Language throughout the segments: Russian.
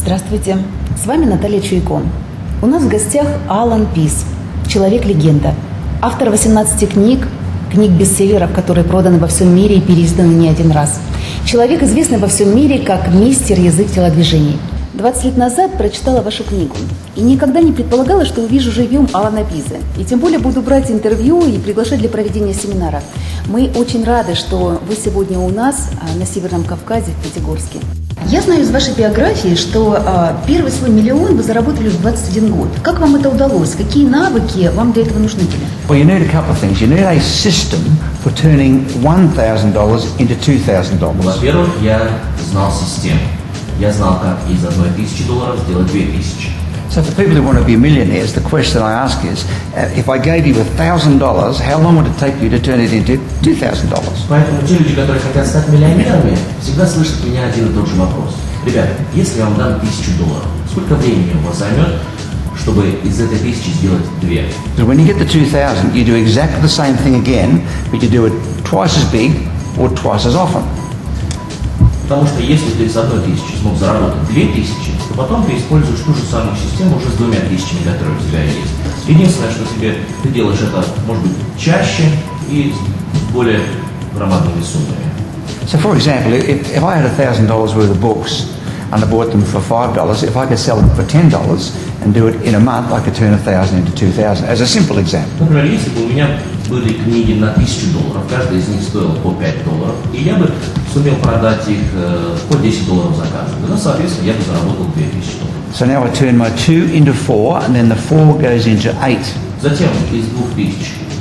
Здравствуйте, с вами Наталья Чуйко. У нас в гостях Аллан Пиз, человек-легенда, автор 18 книг-бестселлеров, которые проданы во всем мире и переизданы не один раз. Человек, известный во всем мире как мистер язык телодвижений. 20 лет назад прочитала вашу книгу и никогда не предполагала, что увижу живьем Аллана Пиза. И тем более буду брать интервью и приглашать для проведения семинара. Мы очень рады, что вы сегодня у нас на Северном Кавказе, в Пятигорске. Я знаю из вашей биографии, что первый свой миллион вы заработали в 21 год. Как вам это удалось? Какие навыки вам для этого нужны были? Well, you need a couple of things. You need a system for turning $1,000 into $2,000. Во-первых, я знал систему. Я знал, как из $1,000 сделать 2000. So for people who want to be millionaires, the question I ask is, if I gave you $1,000, how long would it take you to turn it into $2,000? Поэтому те люди, которые хотят стать миллионерами, всегда слышат от меня один и тот же вопрос. Ребята, если я вам дам $1000, сколько времени у вас займет, чтобы из этой 1000 сделать 2? So when you get the 2,000, you do exactly the same thing again, but you do it twice as big or twice as often. Потому что если ты с 1000 смог заработать 2000, то потом ты используешь ту же самую систему уже с 2000, которые у тебя есть. Единственное, что ты делаешь это, может быть, чаще и с более громадными суммами. So for example, if I had $1,000 worth of books and I bought them for $5, if I could sell them for $10 and do it in a month, I could turn 1,000 into 2,000, as a simple example. Например, если бы у меня были книги на $1000, каждая из них стоила по $5, и я бы сумел продать их по $10 за каждую, ну, соответственно, я бы заработал $2000. So now I turn my 2 into 4, and then the 4 goes into 8. Затем из 2000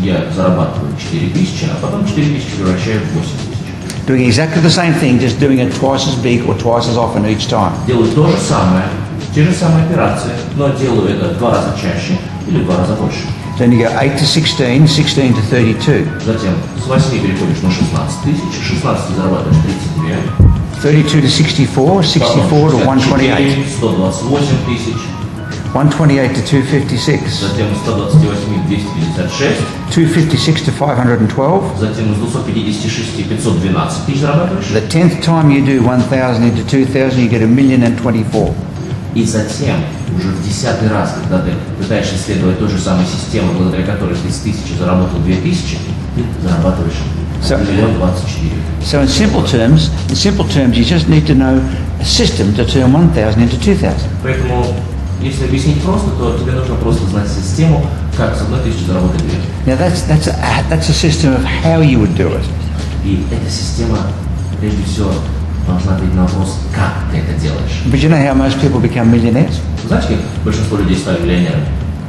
я зарабатываю 4000, а потом 4000 превращаю в 8000. Doing exactly the same thing, just doing it twice as big or twice as often each time. Делаю то же самое, те же самые операции, но делаю это в 2 раза чаще или в 2 раза больше. Then you go 8 to 16, 16 to 32. Затем с 8 переходишь на 16 тысяч, 16 зарабатываешь 32. 32 to 64, 64 to 128. 128 тысяч. 128 to 256. Затем 128 256. 256 to 512. Затем из 256 512 тысяч зарабатываешь. The 10th time you do 1,000 into 2,000, you get 1,024,000. И затем, уже в 10-й раз, когда ты пытаешься исследовать той же самой системы, благодаря которой ты с 1000 заработал 2000, ты зарабатываешь 1,024,000. So in simple terms, you just need to know a system to turn 1,000 into 2,000. Поэтому, если объяснить просто, то тебе нужно просто знать систему, как с 1000 заработать 2. Now that's a system of how you would do it. И эта система, прежде всего, должна ответить на вопрос, как ты это делаешь. But you know how most people become millionaires? Знаете, как большинство людей стали миллионерами?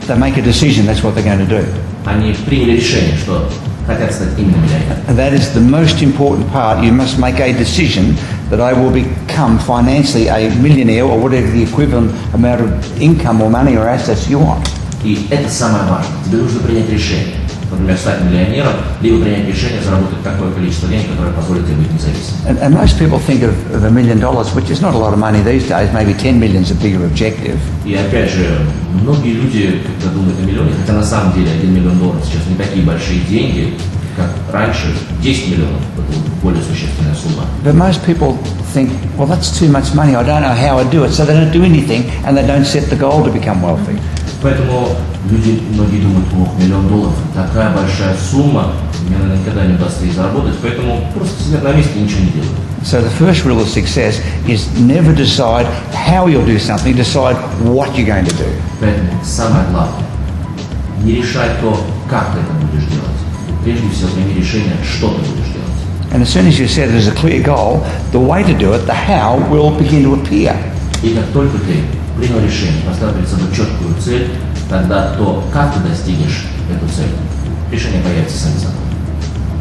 They make a decision, that's what they're going to do. Они приняли решение, что хотят стать именно миллионерами. And that is the most important part. You must make a decision that I will become financially a millionaire or whatever the equivalent amount of income or money or assets you want. И это самое важное. Тебе нужно принять решение. Например, стать миллионером, либо принять решение заработать такое количество денег, которое позволит тебе быть независимым. And most people think of $1 million, which is not a lot of money these days. Maybe 10 million is a bigger objective. И опять же, многие люди, когда думают о миллионе, хотя на самом деле $1 миллион сейчас не такие большие деньги, как раньше, 10 миллионов – это более существенная сумма. But most people think, well, that's too much money. I don't know how I do it, so they don't do anything, and they don't set the goal to become wealthy. Поэтому многие думают, ох, $1 миллион, такая большая сумма, мне никогда не удастся ей заработать, поэтому просто сидят на месте и ничего не делают. So the first rule of success is never decide how you'll do something, decide what you're going to do. Поэтому самое главное, не решай то, как ты это будешь делать. Прежде всего, прими решение, что ты будешь делать. And as soon as you set it as a clear goal, the way to do it, the how, will begin to appear. И как только ты принял решение, поставил перед собой четкую цель, тогда то, как ты достигнешь эту цель, решение появится сами собой.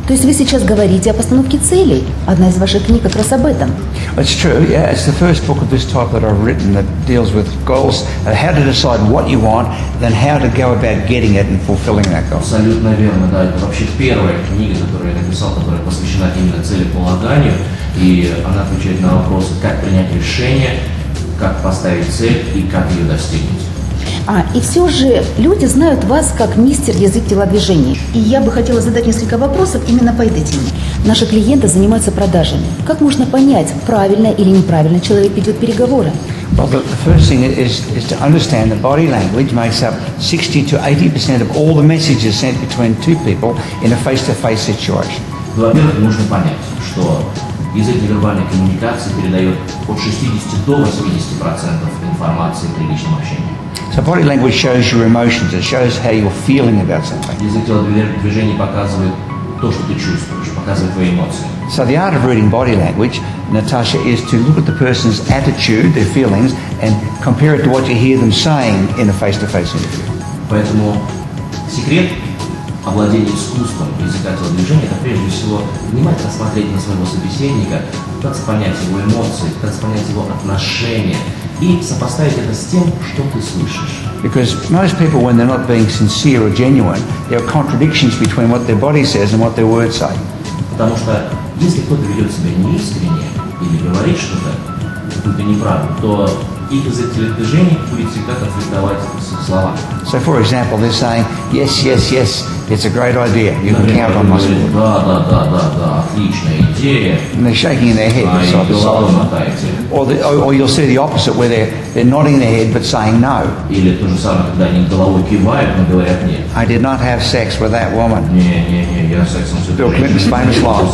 То есть вы сейчас говорите о постановке целей. Одна из ваших книг как раз об этом. It's true, yeah. It's the first book of this type that I've written that deals with goals, how to decide what you want, then how to go about getting it and fulfilling that goal. Абсолютно верно, да. Это вообще первая книга, которую я написал, которая посвящена именно целеполаганию, и она отвечает на вопросы, как принять решение, как поставить цель и как ее достигнуть. И все же люди знают вас как мистер язык телодвижений. И я бы хотела задать несколько вопросов именно по этой теме. Наши клиенты занимаются продажами. Как можно понять, правильно или неправильно человек ведет переговоры? Well, the first thing is to understand that body language makes up 60 to 80% of all the messages sent between two people in a face-to-face situation. Во-первых, нужно понять, что язык невербальной коммуникации передает от 60 до 80% информации при личном общении. So body language shows your emotions. It shows how you're feeling about something. Язык телодвижений показывает то, что ты чувствуешь, показывает твои эмоции. So the art of reading body language, Natasha, is to look at the person's attitude, their feelings, and compare it to what you hear them saying in a face-to-face interview. Поэтому секрет овладения искусством языка телодвижения — это прежде всего внимательно смотреть на своего собеседника, пытаться понять его эмоции, пытаться понять его отношения и сопоставить это с тем, что ты слышишь. Because most people, when they're not being sincere or genuine, there are contradictions between what their body says and what their words say. Потому что если кто-то ведет себя неискренне или говорит что-то, какую-то неправду, то их язык телодвижений будет всегда конфликтовать с их словами. So, for example, they're saying, yes, yes, yes, it's a great idea. You can count on my support. Да, отличная идея. And they're shaking their head side to side. Or you'll see the opposite, where they're nodding their head but saying no. Или то же самое, когда они головой кивают, но говорят нет. I did not have sex with that woman. Не, я сексом с этой Bill Clinton's famous line.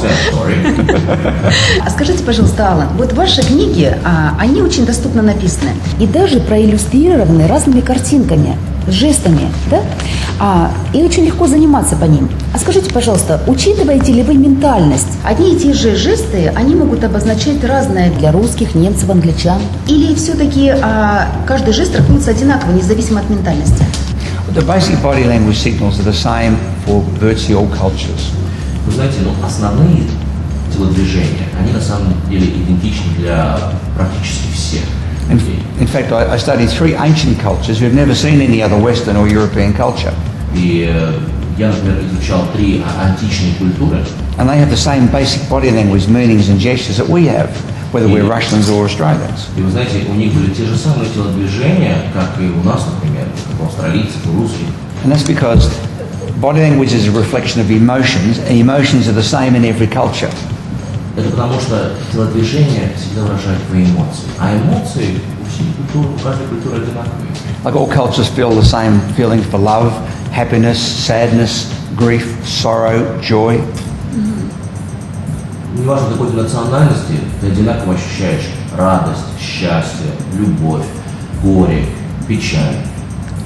А скажите, пожалуйста, Аллан, вот ваши книги, они очень доступно написаны и даже проиллюстрированы разными картинками, жестами, да? И очень легко заниматься по ним. А скажите, пожалуйста, учитываете ли вы ментальность? Одни и те же жесты, они могут обозначать разное для русских, немцев, англичан? Или все-таки каждый жест трактуется одинаково, независимо от ментальности? The basic body language signals are the same for virtually all cultures. Вы знаете, основные телодвижения, они на самом деле идентичны для практически всех людей. In fact, I studied 3 ancient cultures who have never seen any other Western or European culture. И я, например, изучал 3 античные культуры. And they have the same basic body language meanings and gestures that we have, whether we're Russians or Australians. И вы знаете, у них были те же самые телодвижения, как и у нас, например, как у австралийцев, у русских. And that's because body language is a reflection of emotions, and emotions are the same in every culture. Это потому что телодвижения всегда выражают твои эмоции. А эмоции у всех культур, у каждой культуры одинаковые. Like all cultures feel the same feelings for love, happiness, sadness, grief, sorrow, joy. Неважно какой ты национальности, ты одинаково ощущаешь радость, счастье, любовь, горе, печаль.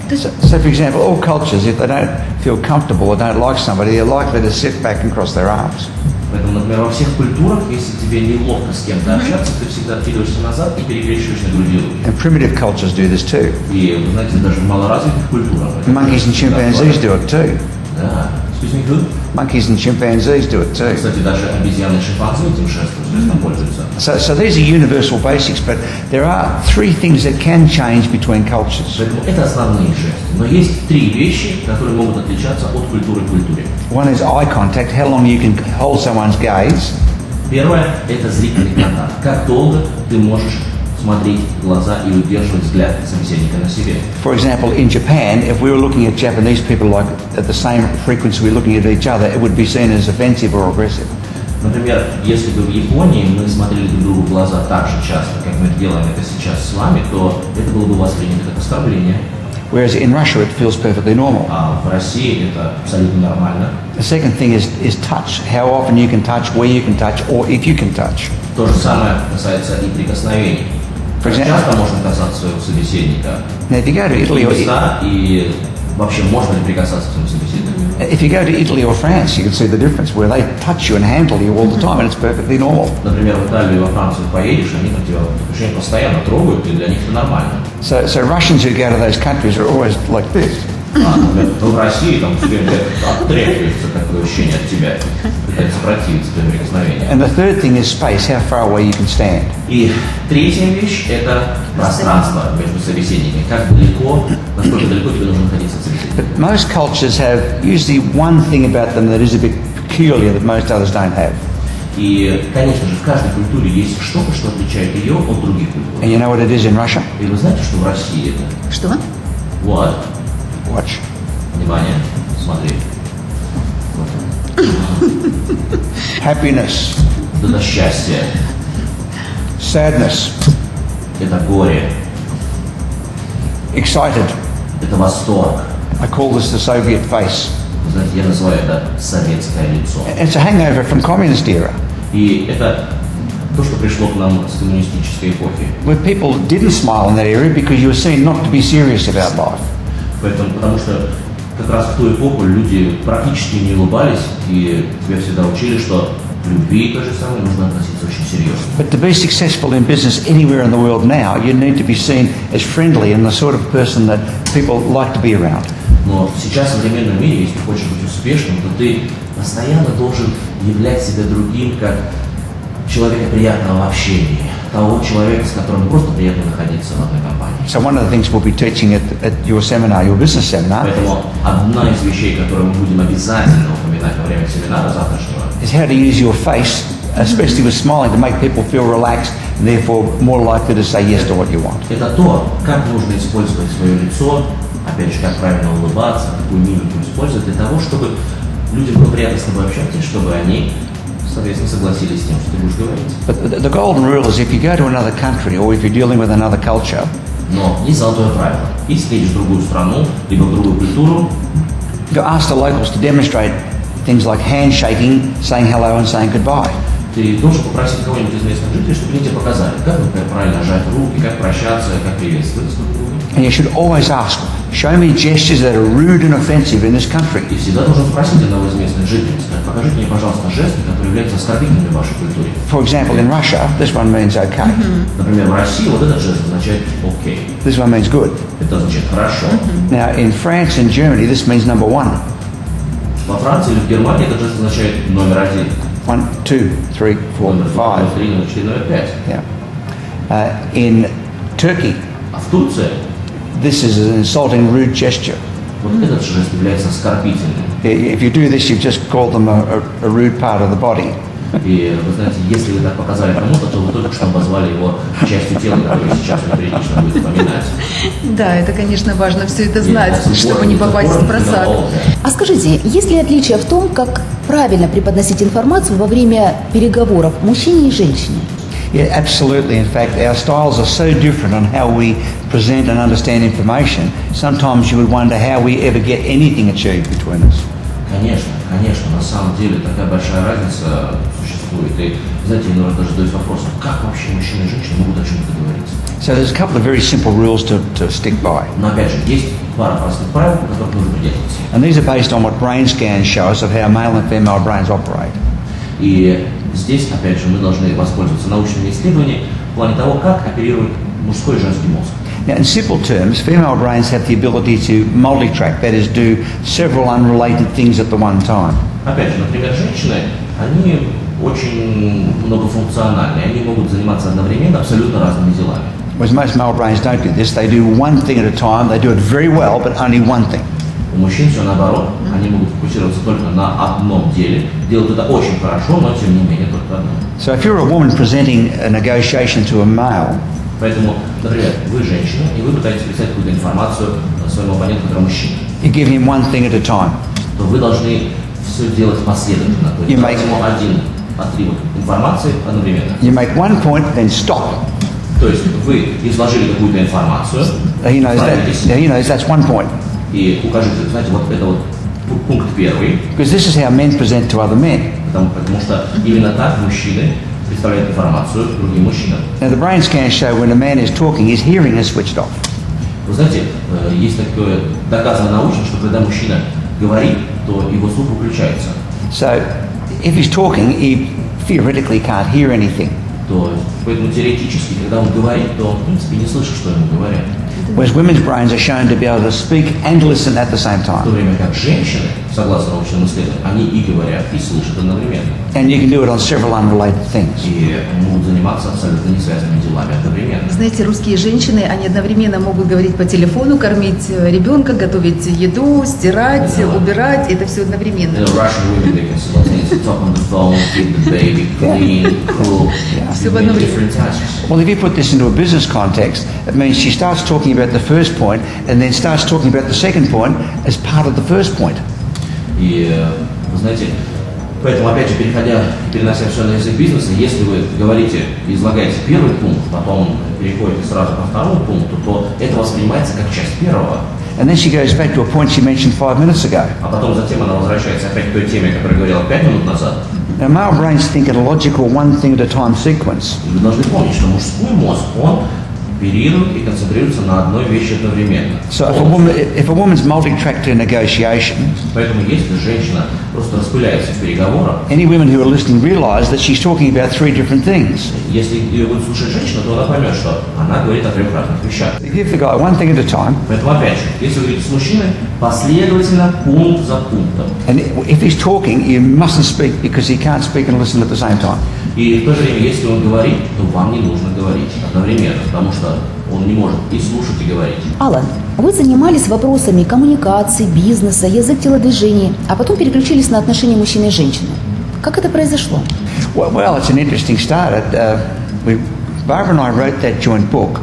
So, for example, all cultures, if they don't feel comfortable or don't like somebody, they're likely to sit back and cross their arms. Поэтому, например, во всех культурах, если тебе неловко с кем-то общаться, ты всегда откидываешься назад и перекрещиваешь на груди руки. And primitive cultures do this too. И, вы знаете, даже в малоразвитых культурах. Monkeys and chimpanzees do it too. Да. Excuse me, good? Monkeys and chimpanzees do it too. Кстати, даже обезьяны и шимпанзе этим жестом пользуются. So these are universal basics, but there are 3 things that can change between cultures. Поэтому это основные жесты. Но есть 3 вещи, которые могут отличаться от культуры к культуре. One is eye contact, how long you can hold someone's gaze. Первое – это зрительный контакт. Как долго ты можешь смотреть в глаза и удерживать взгляд собеседника на себе. For example, in Japan, if we were looking at Japanese people like at the same frequency we're looking at each other, it would be seen as offensive or aggressive. Например, если бы в Японии мы смотрели друг другу в глаза так же часто, как мы делаем это сейчас с вами, то это было бы воспринято как оскорбление. Whereas in Russia it feels perfectly normal. А в России это абсолютно нормально. The second thing is touch. How often you can touch, where you can touch, or if you can touch. То же самое касается и прикосновений. Как часто можно касаться своего собеседника? Now, if you go to Italy or и вообще можно ли прикасаться к своему собеседнику? If you go to Italy or France, you can see the difference where they touch you and handle you all the time, and it's perfectly normal. Например, в Италию и во Францию поедешь, они там тебя постоянно трогают, и для них это нормально. So Russians who go to those countries are always like this. В России там все время оттряхивается такое ощущение от тебя, пытается противиться твоим прикосновениям. And the third thing is space, how far away you can stand. И третья вещь – это пространство между собеседниками. Как далеко, насколько далеко тебе нужно находиться от собеседника. But most cultures have usually one thing about them that is a bit peculiar that most others don't have. И, конечно же, в каждой культуре есть что-то, что отличает ее от других культур. And you know what it is in Russia? И вы знаете, что в России это? Что? Вот. Watch. Внимание, смотри. Happiness. Это счастье. Sadness. это горе, excited. это восторг. I call this the Soviet face. Вы знаете, я называю это советское лицо. It's a hangover from communist era, И это то, что пришло к нам с коммунистической эпохи. where people didn't smile in that area because you were seen not to be serious about life. Поэтому, потому что как раз в ту эпоху люди практически не улыбались, и тебя всегда учили, что к любви той же самой нужно относиться очень серьезно. But to be successful in business anywhere in the world now, you need to be seen as friendly and the sort of person that people like to be around. Но сейчас в современном мире, если хочешь быть успешным, то ты постоянно должен являть себя другим, как человека приятного в общении, того человека, с которым просто приятно находиться в одной компании. So one of the things we'll be teaching at your seminar, your business seminar, Поэтому одна из вещей, которую мы будем обязательно упоминать во время семинара завтрашнего, is how to use your face, especially with smiling, to make people feel relaxed and therefore more likely to say yes to what you want. это то, как нужно использовать свое лицо, опять же, как правильно улыбаться, какую мимику использовать для того, чтобы людям было приятно с тобой общаться, и чтобы они, соответственно, согласились с тем, что ты будешь говорить. But the golden rule is if you go to another country or if you're dealing with another culture, Но есть золотое правило. Если ты едешь в другую страну, либо в другую культуру, you ask the locals to demonstrate things like handshaking, saying hello and saying goodbye. ты должен попросить кого-нибудь из местных жителей, чтобы они тебе показали, как, например, правильно жать руки, как прощаться, как приветствовать друг друга. And you should always ask, show me gestures that are rude and offensive in this country. И всегда должен спросить одного из местных жителей, сказать, покажите мне, пожалуйста, жесты, которые являются оскорбительными в вашей культуре. For example, in Russia, this one means okay. Например, в России вот этот жест означает «окей». This one means good. Это означает «хорошо». Now, in France and Germany, this means number one. Во Франции или в Германии этот жест означает номер один. 1, 2, 3, 4, Номер 2, 5. номер 3, номер 4, номер 5. Yeah. In Turkey, А в Турции this is an insulting, rude gesture. вот этот жест является оскорбительным. If you do this, you've just called them a rude part of the body. И вы знаете, если вы так показали кому-то, то вы только что обозвали его частью тела, которую сейчас неприлично будет упоминать. Да, это, конечно, важно все это знать, чтобы не попасть в просак. А скажите, есть ли отличие в том, как правильно преподносить информацию во время переговоров мужчине и женщине? Yeah, absolutely. In fact, our styles are so different on how we present and understand information. Sometimes you would wonder how we ever get anything achieved between us. Конечно, на самом деле такая большая разница существует. И, знаете, иногда даже задают вопрос, как вообще мужчина и женщина могут о чем-то договориться. So there's a couple of very simple rules to stick by. Но опять же, есть пара простых правил, по которым нужно придерживаться. And these are based on what brain scans show us of how male and female brains operate. И здесь, опять же, мы должны воспользоваться научными исследованиями в плане того, как оперирует мужской и женский мозг. Now, in simple terms, female brains have the ability to multitrack, that is, do several unrelated things at the one time. Опять же, например, женщины, они очень многофункциональны, они могут заниматься одновременно абсолютно разными делами. Whereas most male brains don't do this. They do one thing at a time, they do it very well, but only one thing. У мужчин все наоборот, они могут фокусироваться только на одном деле, делают это очень хорошо, но тем не менее только одно. So if you're a woman presenting a negotiation to a male, Поэтому, например, вы женщина, и вы пытаетесь представить какую-то информацию своему оппоненту, который мужчина, you give him one thing at a time. то вы должны все делать последовательно, то есть You дать ему один отрывок информации одновременно. You make one point, then stop. То есть вы изложили какую-то информацию, He knows that's one point. и укажите, знаете, вот это вот пункт первый, Because this is how men present to other men. потому что именно так мужчины представляют информацию другим мужчинам. Now the brain scans show when a man is talking, his hearing is switched off. Вы знаете, есть такое доказано научно, что когда мужчина говорит, то его слух выключается. So if he's talking, he theoretically can't hear anything. То есть, поэтому теоретически, когда он говорит, то он, в принципе, не слышит, что ему говорят. Whereas women's brains are shown to be able to speak and listen at the same В то time. время как женщины, согласно научным исследованиям, они и говорят, и слышат одновременно. And you can do it on several unrelated things. И могут заниматься абсолютно не связанными делами одновременно. Знаете, русские женщины, они одновременно могут говорить по телефону, кормить ребенка, готовить еду, стирать, убирать. Это все одновременно. The Russian women, they can simultaneously talk on the phone, feed the baby, clean, cook, Все в одно время. different tasks. Well, if you put this into a business context, it means she starts talking about the first point and then starts talking about the second point as part of the first point. И, вы знаете, Поэтому, опять же, перенося все на язык бизнеса, если вы говорите, излагаете первый пункт, потом переходите сразу ко второму пункту, то это воспринимается как часть первого. And then she goes back to a point she mentioned 5 minutes ago. А потом затем она возвращается опять к той теме, о которой говорила 5 минут назад. Now, male brains think in a logical one thing at a time sequence. И вы должны помнить, что мужской мозг, он оперирует и концентрируется на одной вещи одновременно. So if a woman's multi-tracked in negotiation, Поэтому если женщина просто распыляется в переговорах, any women who are listening realise that she's talking about 3 different things. если ее будет слушать женщина, то она поймет, что она говорит о 3 разных вещах. You give the guy one thing at a time, Поэтому опять же, если вы говорите с мужчиной, последовательно, пункт за пунктом. and if he's talking, you mustn't speak because he can't speak and listen at the same time. И в то же время, если он говорит, то вам не нужно говорить одновременно, потому что он не может и слушать, и говорить. Аллан, вы занимались вопросами коммуникации, бизнеса, язык телодвижения, а потом переключились на отношения мужчины и женщины. Как это произошло? Well, it's an interesting start. Barbara and I wrote that joint book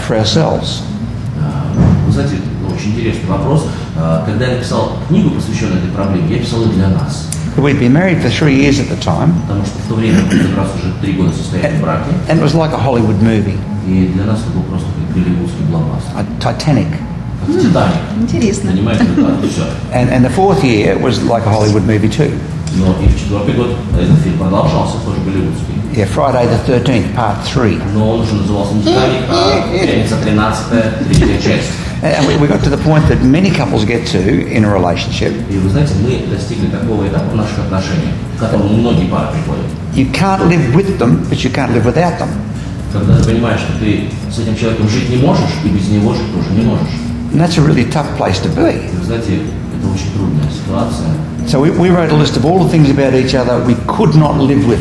for ourselves. Вы знаете, очень интересный вопрос. Когда я написал книгу, посвященную этой проблеме, я писал ее для нас. We'd been married for 3 years at the time. Потому что в то время мы как раз уже 3 года состояли в браке. And it was like a Hollywood movie. И для нас это был просто как голливудский блокбастер. Titanic. Как Титаник. Интересно. Понимаете, да, все. And the 4th year it was like a Hollywood movie too. Но и в 4-й год этот фильм продолжался, тоже голливудский. Yeah, Friday the 13th, part 3. Но он уже назывался не Титаник, а пятница 13-я, 3-я часть. And we got to the point that many couples get to in a relationship. И вы знаете, мы достигли такого этапа в наших отношениях, к которому многие пары приходят. You can't live with them, but you can't live without them. Когда ты понимаешь, что ты с этим человеком жить не можешь, и без него жить тоже не можешь. And that's a really tough place to be. И вы знаете, это очень трудная ситуация. So we wrote a list of all the things about each other we could not live with.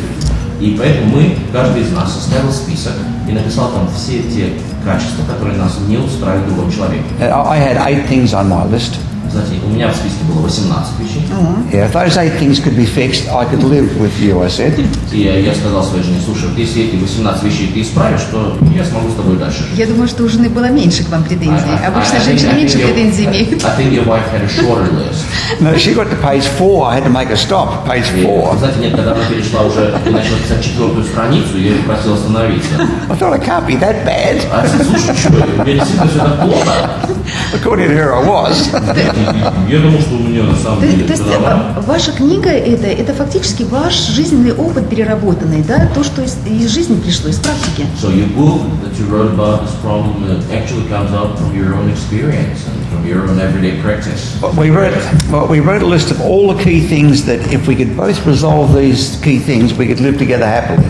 И поэтому каждый из нас составил список и написал там все те качества, которые нас не устраивают в другом человеке. I had 8 things on my list. Знаете, у меня в списке было 18 вещей. Yeah, if those 8 things could be fixed, I could live with you, I said. И я сказал своей жене, слушай, вот если эти 18 вещей ты исправишь, то я смогу с тобой дальше жить. Я думаю, что у жены было меньше к вам претензий. Обычно женщины меньше претензий имеют. I think your wife had a shorter list. No, she got to page 4. I had to make her stop. Page 4. Знаете, нет, когда она перешла уже и начала писать 4-ю страницу, я ее попросил остановиться. I thought it can't be that bad. А слушай, что, я действительно все так плохо. According to her, I was. Я думал, что у меня на самом деле То есть все нормально. ваша книга это фактически ваш жизненный опыт переработанный, да? То, что из жизни пришло, из практики. So your book that you wrote about this problem actually comes out from your own experience and from your own everyday practice. We wrote a list of all the key things that if we could both resolve these key things, we could live together happily.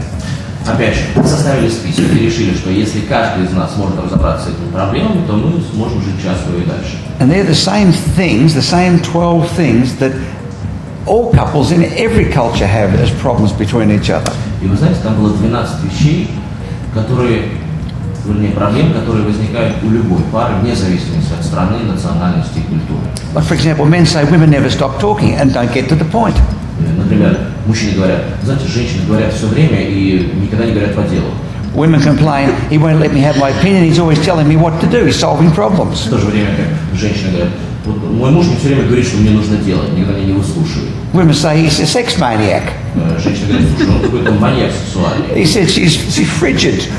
Опять же, мы составили список и решили, что если каждый из нас может разобраться с этими проблемами, то мы сможем жить счастливо и дальше. And they're the same things, the same 12 things that all couples in every culture have as problems between each other. И вы знаете, там было 12 вещей, проблем, которые возникают у любой пары, вне зависимости от страны, национальности и культуры. Like, for example, men say women never stop talking and don't get to the point. Например, мужчины говорят, знаете, женщины говорят все время и никогда не говорят по делу. Women complain, he won't let me have my opinion, he's always telling me what to do, he's solving problems. В то же время, как женщины говорят, вот мой муж мне все время говорит, что мне нужно делать, никогда меня не выслушивает. Women say he's a sex maniac. Женщины говорят, слушай, он какой-то маньяк сексуальный. He said she's frigid.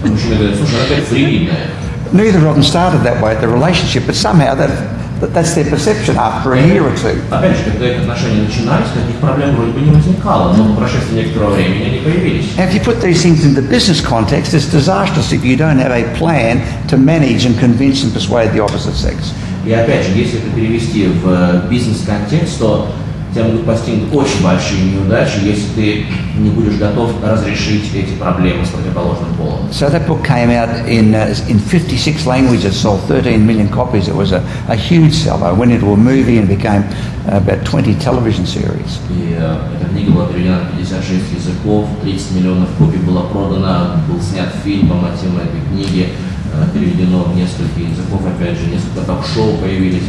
Мужчины говорят, слушай, она опять фривидная. Neither of them started that way at the relationship, but somehow that's their perception after a year or two. Опять же, когда их отношения начинались, таких проблем вроде бы не возникало, но по прошествии некоторого времени они появились. And if you put these things in the business context, it's disastrous if you don't have a plan to manage and convince and persuade the opposite sex. И опять же, если это перевести в бизнес-контекст, то тебя могут постигнуть очень большие неудачи, если ты не будешь готов разрешить эти проблемы с противоположным полом. So that book came out in 56 languages, sold 13 million copies. It was a huge seller. Went into a movie and became about 20 television series. И эта книга была переведена на 56 языков, 30 миллионов копий было продано, был снят фильм по мотивам этой книги, переведено в несколько языков, опять же, несколько ток-шоу появились.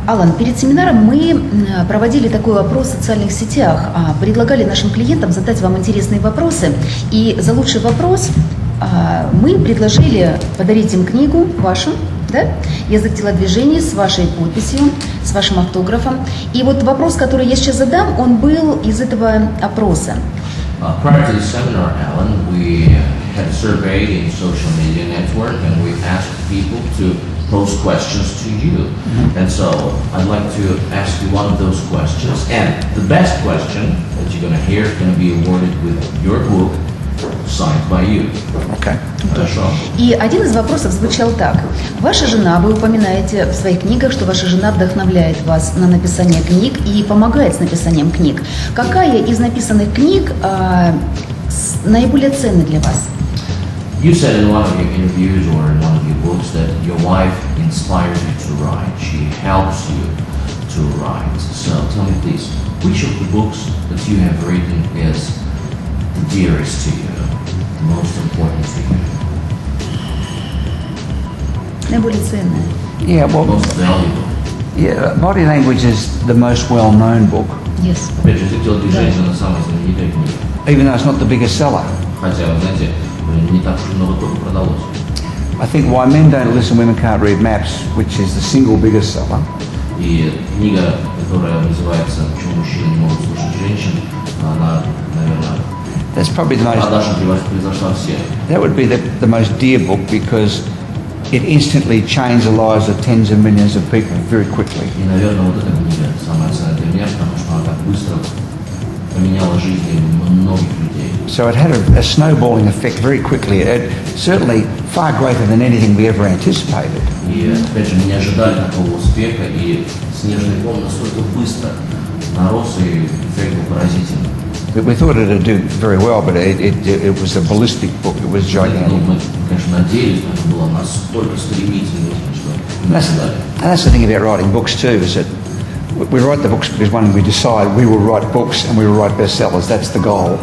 Аллан, перед семинаром мы проводили такой опрос в социальных сетях, предлагали нашим клиентам задать вам интересные вопросы, и за лучший вопрос мы предложили подарить им книгу вашу Да? Язык телодвижений с вашей подписью, с вашим автографом. И вот вопрос, который я сейчас задам, он был из этого опроса. Prior to the seminar, Allan, we had a survey in social media network, and we asked people to pose questions to you. And so I'd like to ask you one of those questions. And the best question that you're going to hear is going to be awarded with your book, signed by you. Okay. Хорошо. И один из вопросов звучал так. Ваша жена, вы упоминаете в своих книгах, что ваша жена вдохновляет вас на написание книг и помогает с написанием книг. Какая из написанных книг наиболее ценна для вас? You said in one of your interviews or in one of your books that your wife inspires you to write. She helps you to write. So tell me please, which of the books that you have written is the dearest to you, the most important to you? Наиболее ценная. Yeah, well, Most valuable? yeah, Body Language is the most well-known book, Yes. Опять же, язык телодвижения — это самая знаменитая книга. even though it's not the biggest seller. Хотя, вы знаете, не так уж и много только продалось. I think Why Men Don't Listen, Women Can't Read Maps, which is the single biggest seller, И книга, которая называется «Почему мужчины не могут слушать женщин», она, наверное, that's probably the most, продажа превзошла все. that would be the most dear book because it instantly changed the lives of tens of millions of people very quickly. И, наверное, вот эта книга самая ценная для меня, потому что она так быстро поменяла жизни многих людей. So it had a snowballing effect very quickly. It certainly far greater than anything we ever anticipated. И, опять же, не ожидали такого успеха, и «Снежный ком» настолько быстро нарос, и эффект был поразительный. We thought it would do very well, but it was a ballistic book. It was Ну, gigantic. мы, конечно, надеялись, но это было настолько стремительно, что And that's the thing about writing books too, is that we write the books because one, we decide we will write books and we will write bestsellers. That's the goal.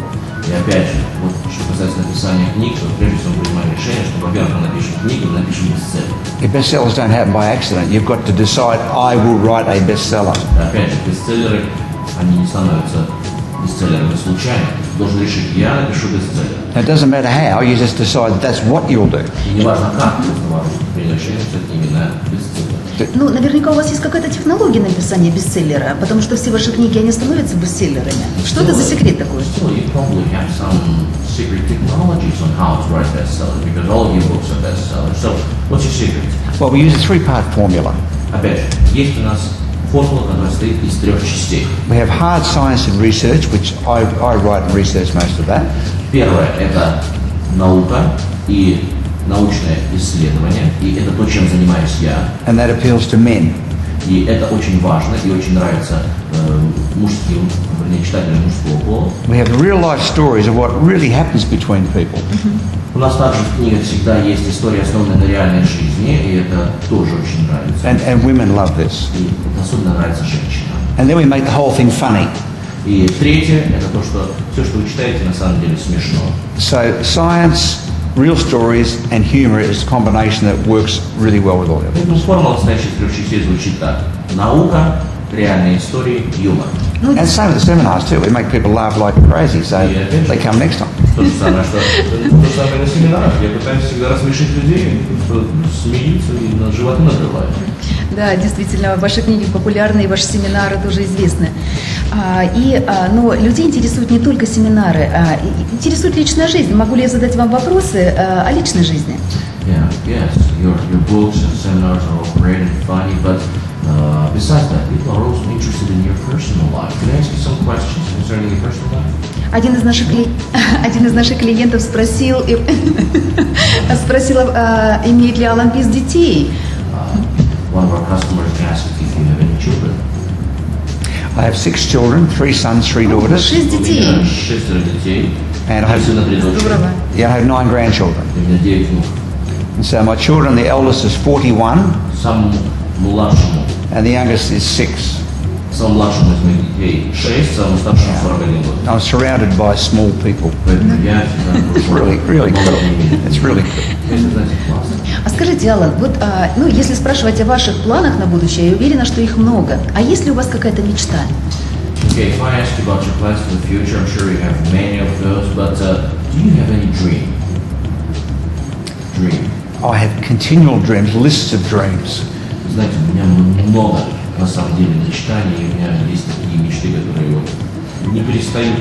И опять же, вот что касается написания книг, то прежде всего мы принимаем решение, что, во-первых, мы напишем книгу, мы напишем бестселлер. Your bestsellers don't happen by accident. You've got to decide, I will write a bestseller. Опять же, бестселлеры, они не становятся бестселлерами случайно. Ты должен решить, я напишу бестселлер. It doesn't matter how, you just decide that's what you'll do. И неважно как, просто важно, что ты принял решение, что это именно бестселлер. Ну, наверняка у вас есть какая-то технология написания бестселлера, потому что все ваши книги, они становятся бестселлерами. Что это за секрет такой? Still, you probably have some secret technologies on how to write bestsellers, because all of your books are bestsellers. So, what's your secret? Well, we use a three-part formula. Опять же, есть у нас формула, которая состоит из 3 частей. We have hard science and research, which I write and research most of that. Первое – это наука и научное исследование, и это то, чем занимаюсь я. And that appeals to men. И это очень важно и очень нравится мужским, вернее, читателям мужского пола. We have real-life stories of what really happens between people. У нас также в книгах всегда есть история, основанная на реальной жизни, и это тоже очень нравится. And women love this. И это особенно нравится женщинам. And then we make the whole thing funny. И третье – это то, что все, что вы читаете, на самом деле смешно. So science, real stories and humor is a combination that works really well with all of it. Поэтому формула, состоящая из 3 частей, звучит так. Наука, реальные истории, юмор. And same with the seminars too. We make people laugh like crazy, so they come next time. То же самое, что на семинарах. Я пытаюсь всегда рассмешить людей, что смеются и на животы надрывают. Да, действительно, ваши книги популярны, и ваши семинары тоже известны. Но людей интересуют не только семинары, интересует личная жизнь. Могу ли я задать вам вопросы о личной жизни? Yeah, yes, your books and seminars are all great and funny, but besides that, people are also interested in your personal life. Can I ask you some questions concerning your personal life? Один из наших клиентов спросил, имеет ли Аллан Пиз детей. One of our customers asked if you have any children. I have 6 children, 3 sons, 3 daughters. 6 У меня детей. 6 детей, And I 3 сына, 3 дочери. Здорово. Yeah, I have 9 grandchildren. У меня 9 внуков. And so my children, the eldest is 41 Самому младшему, and the youngest is 6. самому младшему из моих детей 6, самому старшему 41 год. I'm surrounded by small people. Поэтому я всегда It's really cool. It's really cool. Это, знаете, классно. А скажите, Аллан, вот, если спрашивать о ваших планах на будущее, я уверена, что их много. А есть ли у вас какая-то мечта? Okay, if I ask you about your plans for the future, I'm sure you have many of those, but do you have any dream? I have continual dreams, lists of dreams. Знаете, у меня много, на самом деле, мечтаний, у меня есть такие мечты, которые не перестают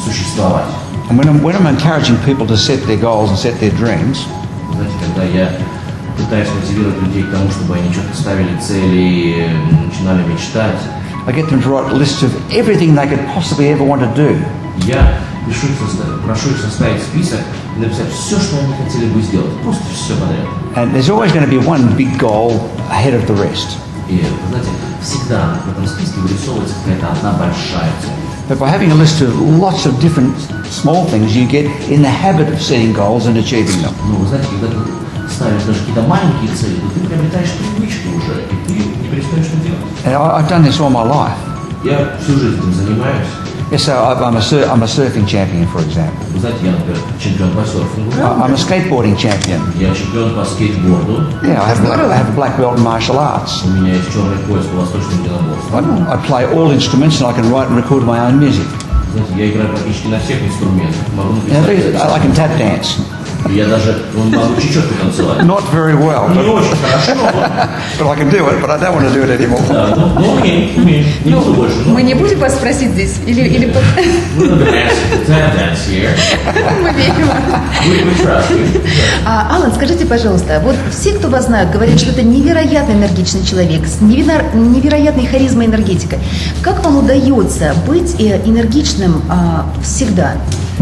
существовать. And when I'm encouraging people to set their goals and set their dreams, Знаете, когда я пытаюсь мотивировать людей к тому, чтобы они что-то ставили цели, начинали мечтать, I get them to write lists of everything they could possibly ever want to do. я прошу их составить список и написать все, что они хотели бы сделать. Просто все подряд. And there's always going to be one big goal ahead of the rest. И, вы знаете, всегда в этом списке вырисовывается какая-то одна большая цель. But by having a list of lots of different small things, you get in the habit of setting goals and achieving them. Ну, вы знаете, когда ты ставишь даже какие-то маленькие цели, то ты приобретаешь привычки уже, и ты не перестаешь что делать. And I've done this all my life. Я всю жизнь этим занимаюсь. Yes, so I'm a surfing champion, for example. Вы знаете, я, например, чемпион по серфингу. I'm a skateboarding champion. Я чемпион по скейтборду. Yeah, I have a black belt in martial arts. У меня есть черный пояс по восточному единоборству. I play all instruments and I can write and record my own music. Знаете, я играю практически на всех инструментах. Могу And написать. I can tap dance. Я даже могу чечетку танцевать. Not very well, Не очень хорошо. but I can do it, but I don't want to do it anymore. Да, ну умею. Не буду больше. Мы не будем вас спросить здесь? Или... Мы на dance here. Мы верим. We trust you. Аллан, скажите, пожалуйста, вот все, кто вас знают, говорят, что это невероятно энергичный человек с невероятной харизмой и энергетикой. Как вам удается быть энергичным всегда?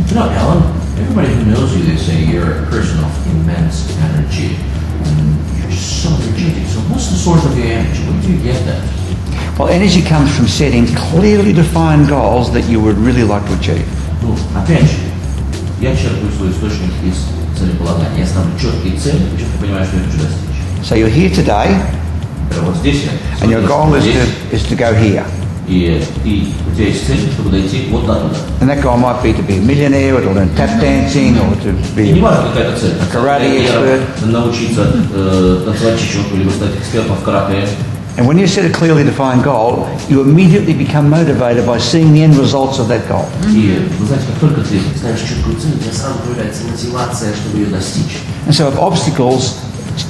You know, Allan, everybody who knows you, they say you're a person of immense energy. And you're so energetic. So what's the source of your energy? Where do you get that? Well, energy comes from setting clearly defined goals that you would really like to achieve. Ну, опять же, я черпаю свой источник из целеполагания. Я ставлю четкие цели, и четко понимаю, что я хочу достичь. So you're here today, Например, вот здесь я. and your goal is to go here. И у тебя есть цель, чтобы дойти вот до туда. And that goal might be to be a millionaire, or to learn tap dancing, or to И be не важно, какая-то цель. karate expert. Научиться танцевать чечетку, либо стать экспертом в карате. And when you set a clearly defined goal, you immediately become motivated by seeing the end results of that goal. И вы знаете, как только ты ставишь четкую цель, у тебя сразу появляется мотивация, чтобы ее достичь. And so if obstacles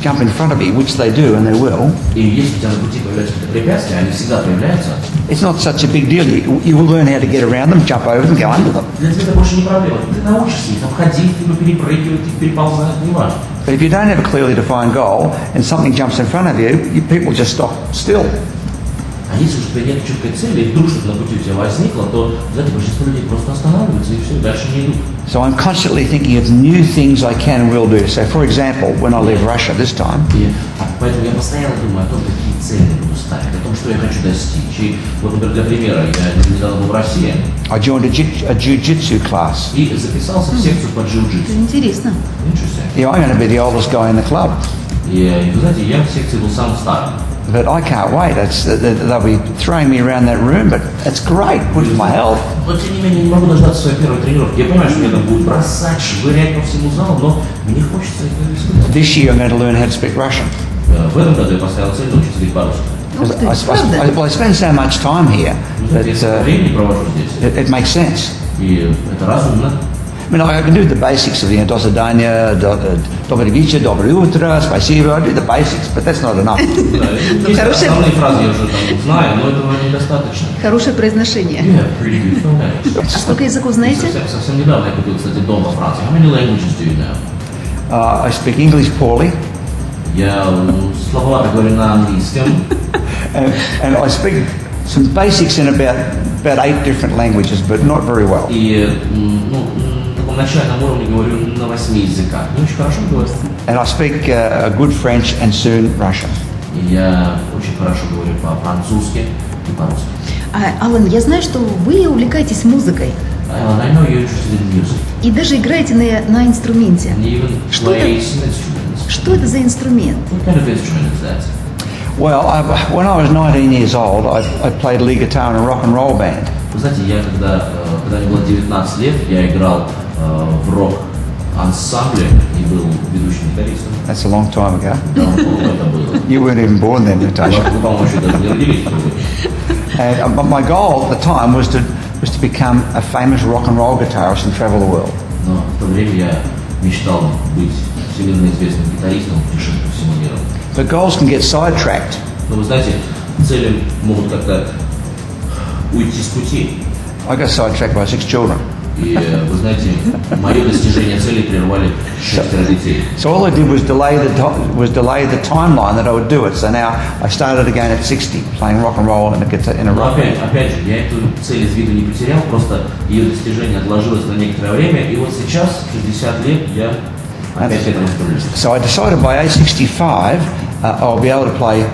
jump in front of you, which they do and they will, И если у тебя на пути появляются какие-то препятствия, они всегда появляются, it's not such a big deal. You will learn how to get around them, jump over them, go under them. для тебя это больше не проблема. Ты научишься их обходить, либо перепрыгивать, их переползать, не важно. But if you don't have a clearly defined goal and something jumps in front of you, people just stop still. А если у тебя нет четкой цели, и вдруг что-то на пути у тебя возникло, то, знаете, большинство людей просто останавливаются и все, дальше не идут. So I'm constantly thinking of new things I can and will do. So for example, when I leave Russia this time, И поэтому я постоянно думаю о том, какие цели буду ставить, о том, что я хочу достичь. И вот, например, для примера, я недавно был в России I joined a jiu-jitsu class. и записался в секцию по джиу-джитсу. Интересно. Interesting. Yeah, I'm going to be the oldest guy in the club. И вы знаете, я в секции был самым старым. But I can't wait. They'll be throwing me around that room, but it's great, good for my health. Но, тем не менее, не могу дождаться своей первой тренировки. Я понимаю, что меня там будут бросать, швырять по всему залу, но мне хочется это испытать. This year I'm going to learn how to speak Russian. В этом году я поставил цель научиться говорить по-русски. Ух ты, I spend so much time here that Времени провожу здесь. it makes sense. И это разумно. I mean, I can do the basics of, до свидания, добрый вечер, доброе утро, спасибо. I do the basics, but that's not enough. Есть основные фразы, я уже там знаю, но этого недостаточно. Хорошее произношение. Yeah, pretty good. Okay. А сколько языков знаете? Совсем недавно я купил, кстати, дом во Франции. How many languages do you know? I speak English poorly, Я слабовато говорю на английском. and I speak some basics in about 8 different languages, but not very well. И на таком начальном уровне говорю на 8 языках. Не очень хорошо говорю. And I speak good French and soon Russian. И я очень хорошо говорю по-французски и по-русски. Аллан, я знаю, что вы увлекаетесь музыкой Allan, I know you're interested in music. и даже играете на инструменте. And you even Что play это? some instruments. Что это за инструмент? What kind of instrument is that? Well, when I was 19 years old, I played lead guitar in a rock and roll band. Вы знаете, я когда мне было 19 лет, я играл в рок-ансамбле и был ведущим гитаристом. That's a long time ago. Да, это было. You weren't even born then, Natasha. Вы, по-моему, еще даже не родились. And my goal at the time was to become a famous rock and roll guitarist and travel the world. Но в то время я мечтал быть всемирно известным гитаристом, путешествует по всему миру. But goals can get sidetracked. Но вы знаете, цели могут как-то уйти с пути. I got sidetracked by 6 children. И вы знаете, мое достижение цели прервали 6 детей. So all I did was delay the timeline that I would do it. So now I started again at 60, playing rock and roll in a Но rock band. опять же, я эту цель из виду не потерял, просто ее достижение отложилось на некоторое время, и вот сейчас, в 60 лет, я опять к этому стремлюсь. So I decided by age 65 I'll be able to play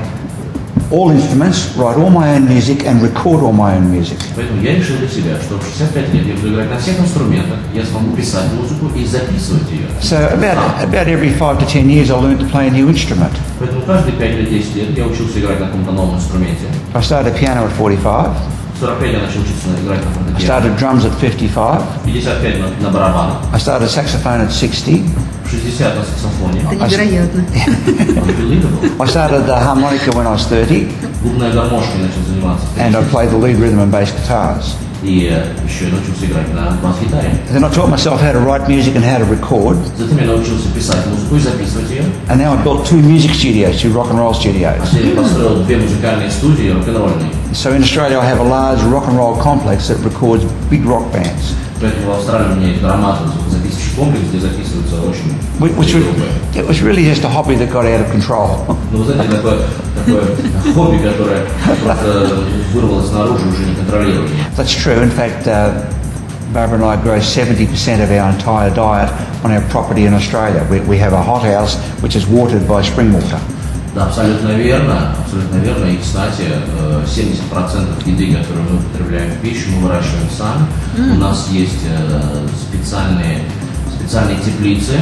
all instruments, write all my own music and record all my own music. Поэтому я решил для себя, что в 65 лет я буду играть на всех инструментах, я смогу писать музыку и записывать ее. So about every 5 to 10 years I learned to play a new instrument. Поэтому каждые 5 или 10 лет я учился играть на каком-то новом инструменте. I started piano at 45. В 45 я начал учиться играть на I фортепиано. started drums at 55. 55 на барабанах. I started saxophone at 60. В 60 на саксофоне. Это невероятно. Unbelievable. I started the harmonica when I was 30. Губной гармошкой начал заниматься. And I played the lead rhythm and bass guitars. И еще я научился играть на бас-гитаре. Then I taught myself how to write music and how to record. Затем я научился писать музыку и записывать ее. And now I built 2 music studios, 2 rock and roll А studios. теперь я построил 2 музыкальные студии рок-н-ролльные. So in Australia I have a large rock and roll complex that records big rock bands. Поэтому в Австралии у меня есть громадный звукозаписывающий комплекс, где записываются очень It was really just a hobby that got out of control. Ну, вы знаете, такое хобби, которое просто вырвалось наружу, уже не контролируемое. That's true. In fact, Barbara and I grow 70% of our entire diet on our property in Australia. We have a hothouse which is watered by spring water. Да, абсолютно верно, абсолютно верно. И, кстати, 70% еды, которую мы употребляем в пищу, мы выращиваем сами. У нас есть специальные теплицы,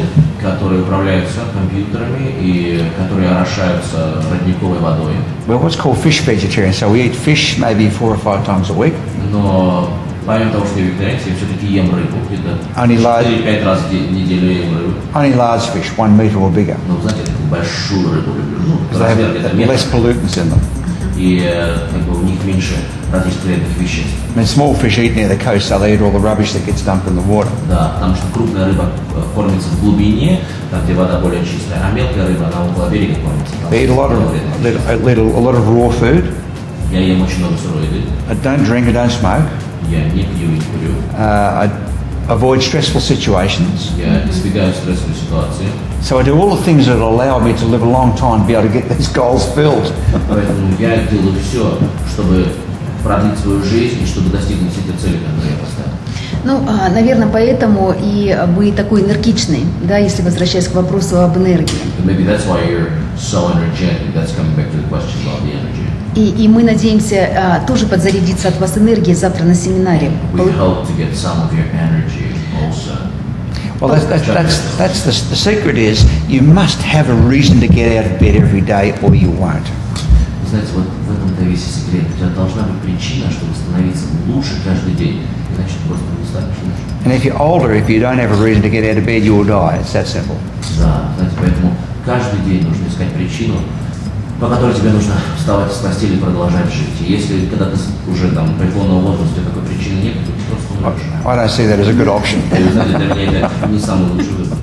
которые управляются компьютерами и которые орошаются родниковой водой. We're what's called fish vegetarian, so we eat fish maybe 4 or 5 times a week. Но помимо того, что я вегетарианец, я все-таки ем рыбу. Где-то Only 4-5 раз в неделю я ем рыбу. Only large fish, 1 metre or bigger. Ну, знаете, я такую большую рыбу люблю. Ну, They размер где-то have метр. less pollutants in them. И как бы у них меньше различных вредных веществ. I mean, small fish eat near the coast, so they eat all the rubbish that gets dumped in the water. Да, потому что крупная рыба кормится в глубине, там, где вода более чистая, а мелкая рыба, она около берега кормится. They eat a lot of raw food. Я ем очень много сырой еды. I don't drink, I don't smoke. Я не пью и не курю. I avoid stressful situations. Я избегаю стрессовой ситуации. So I do all the things that allow me to live a long time to be able to get these goals filled. Поэтому я делаю все, чтобы продлить свою жизнь и чтобы достигнуть этой цели, которую я поставил. Ну, наверное, поэтому и вы такой энергичный, да, если возвращаясь к вопросу об энергии. Maybe that's why you're so energetic. That's coming back to the question about the energy. И мы надеемся тоже подзарядиться от вас энергией завтра на семинаре. We hope to get some of your energy also. Well, that's the secret is you must have a reason to get out of bed every day or you won't. Знаете, вот в этом-то весь и секрет. У тебя должна быть причина, чтобы становиться лучше каждый день. Иначе ты просто не станешь лучше. And if you're older, if you don't have a reason to get out of bed, you'll die. It's that simple. Да, знаете, поэтому каждый день нужно искать причину, по которой тебе нужно вставать с постели и продолжать жить. И если когда ты уже там преклонного возраста такой причины нет, то ты просто умрешь. I don't see that as a good option. И, знаете, для меня это не самый лучший выбор.